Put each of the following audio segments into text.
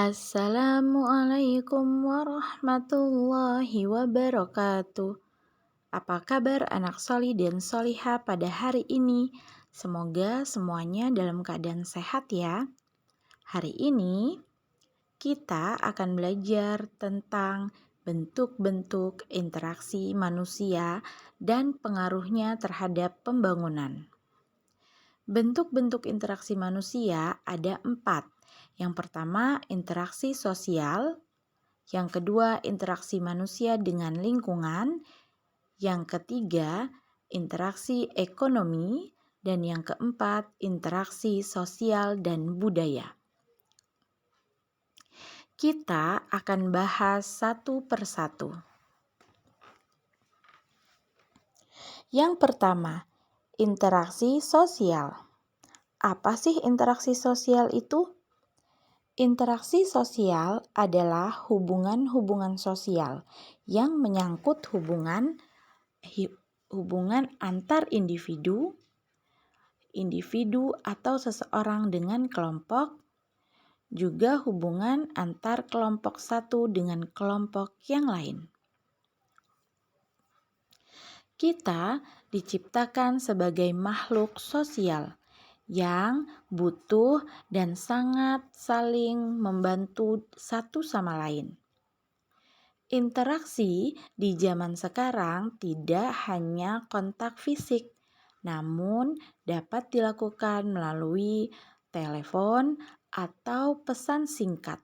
Assalamualaikum warahmatullahi wabarakatuh. Apa kabar anak soli dan soliha pada hari ini? Semoga semuanya dalam keadaan sehat ya. Hari ini kita akan belajar tentang bentuk-bentuk interaksi manusia dan pengaruhnya terhadap pembangunan. Bentuk-bentuk interaksi manusia ada 4. Yang pertama, interaksi sosial. Yang kedua, interaksi manusia dengan lingkungan. Yang ketiga, interaksi ekonomi. Dan yang keempat, interaksi sosial dan budaya. Kita akan bahas satu persatu. Yang pertama, interaksi sosial. Apa sih interaksi sosial itu? Interaksi sosial adalah hubungan-hubungan sosial yang menyangkut hubungan antar individu atau seseorang dengan kelompok, juga hubungan antar kelompok satu dengan kelompok yang lain. Kita diciptakan sebagai makhluk sosial yang butuh dan sangat saling membantu satu sama lain. Interaksi di zaman sekarang tidak hanya kontak fisik, namun dapat dilakukan melalui telepon atau pesan singkat.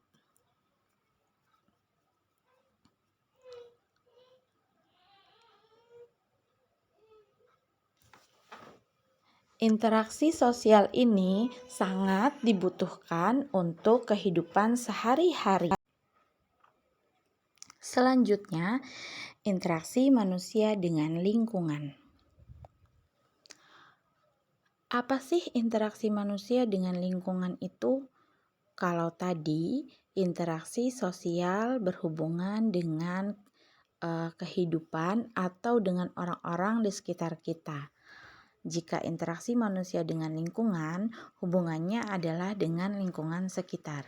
Interaksi sosial ini sangat dibutuhkan untuk kehidupan sehari-hari. Selanjutnya, interaksi manusia dengan lingkungan. Apa sih interaksi manusia dengan lingkungan itu? Kalau tadi, interaksi sosial berhubungan dengan kehidupan atau dengan orang-orang di sekitar kita. Jika interaksi manusia dengan lingkungan, hubungannya adalah dengan lingkungan sekitar.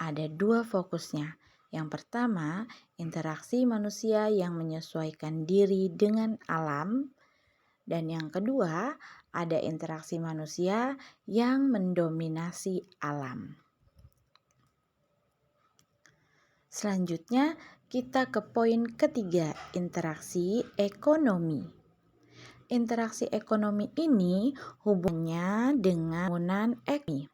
Ada 2 fokusnya. Yang pertama, interaksi manusia yang menyesuaikan diri dengan alam. Dan yang kedua, ada interaksi manusia yang mendominasi alam. Selanjutnya, kita ke poin ketiga, interaksi ekonomi. Interaksi ekonomi ini hubungannya dengan pembangunan ekonomi.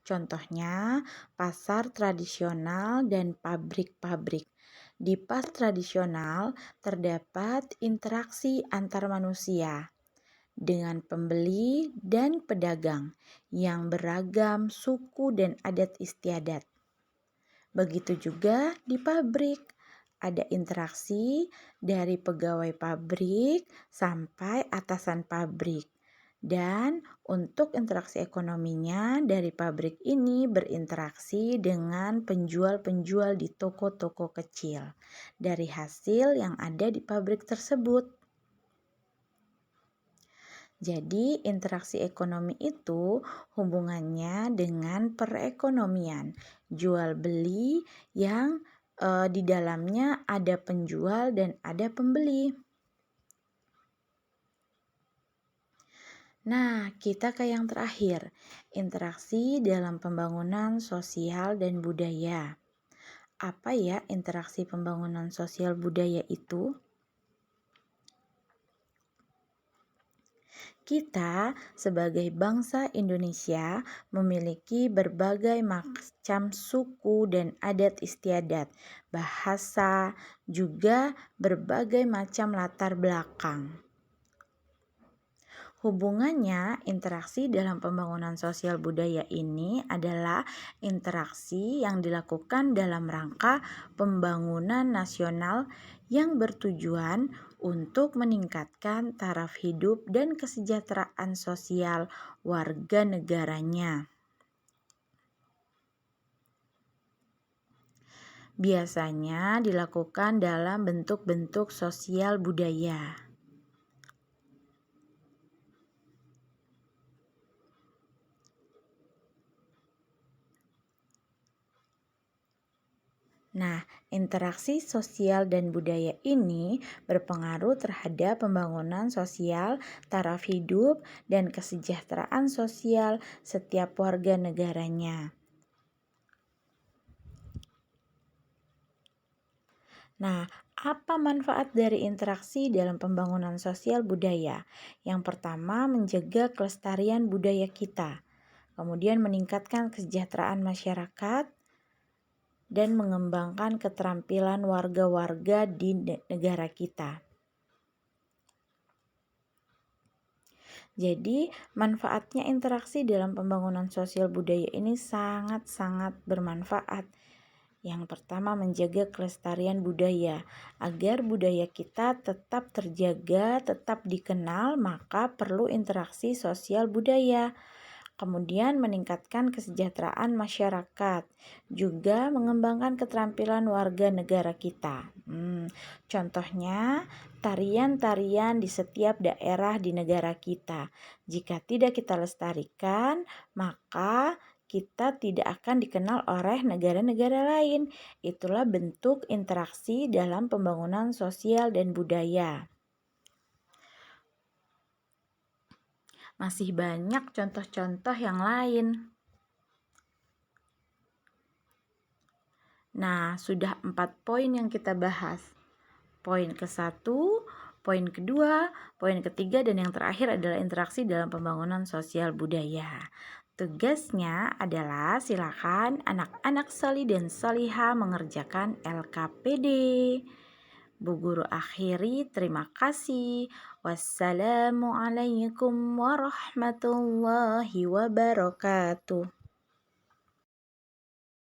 Contohnya, pasar tradisional dan pabrik-pabrik. Di pasar tradisional terdapat interaksi antar manusia dengan pembeli dan pedagang yang beragam suku dan adat istiadat. Begitu juga di pabrik. Ada interaksi dari pegawai pabrik sampai atasan pabrik. Dan untuk interaksi ekonominya dari pabrik ini berinteraksi dengan penjual-penjual di toko-toko kecil dari hasil yang ada di pabrik tersebut. Jadi interaksi ekonomi itu hubungannya dengan perekonomian, jual beli yang di dalamnya ada penjual dan ada pembeli. Nah, kita ke yang terakhir, interaksi dalam pembangunan sosial dan budaya. Apa ya interaksi pembangunan sosial budaya itu? Kita sebagai bangsa Indonesia memiliki berbagai macam suku dan adat istiadat, bahasa, juga berbagai macam latar belakang. Hubungannya interaksi dalam pembangunan sosial budaya ini adalah interaksi yang dilakukan dalam rangka pembangunan nasional yang bertujuan untuk meningkatkan taraf hidup dan kesejahteraan sosial warga negaranya. Biasanya dilakukan dalam bentuk-bentuk sosial budaya. Nah, interaksi sosial dan budaya ini berpengaruh terhadap pembangunan sosial, taraf hidup, dan kesejahteraan sosial setiap warga negaranya. Nah, apa manfaat dari interaksi dalam pembangunan sosial budaya? Yang pertama, menjaga kelestarian budaya kita, kemudian meningkatkan kesejahteraan masyarakat, dan mengembangkan keterampilan warga-warga di negara kita. Jadi, manfaatnya interaksi dalam pembangunan sosial budaya ini sangat-sangat bermanfaat. Yang pertama, menjaga kelestarian budaya. Agar budaya kita tetap terjaga, tetap dikenal, maka perlu interaksi sosial budaya. Kemudian meningkatkan kesejahteraan masyarakat, juga mengembangkan keterampilan warga negara kita. Contohnya, tarian-tarian di setiap daerah di negara kita. Jika tidak kita lestarikan, maka kita tidak akan dikenal oleh negara-negara lain. Itulah bentuk interaksi dalam pembangunan sosial dan budaya. Masih banyak contoh-contoh yang lain. Nah, sudah 4 poin yang kita bahas. Poin ke-1, poin kedua, poin ketiga, dan yang terakhir adalah interaksi dalam pembangunan sosial budaya. Tugasnya adalah silakan anak-anak soli dan soliha mengerjakan LKPD. Bu Guru akhiri, terima kasih. Wassalamualaikum warahmatullahi wabarakatuh.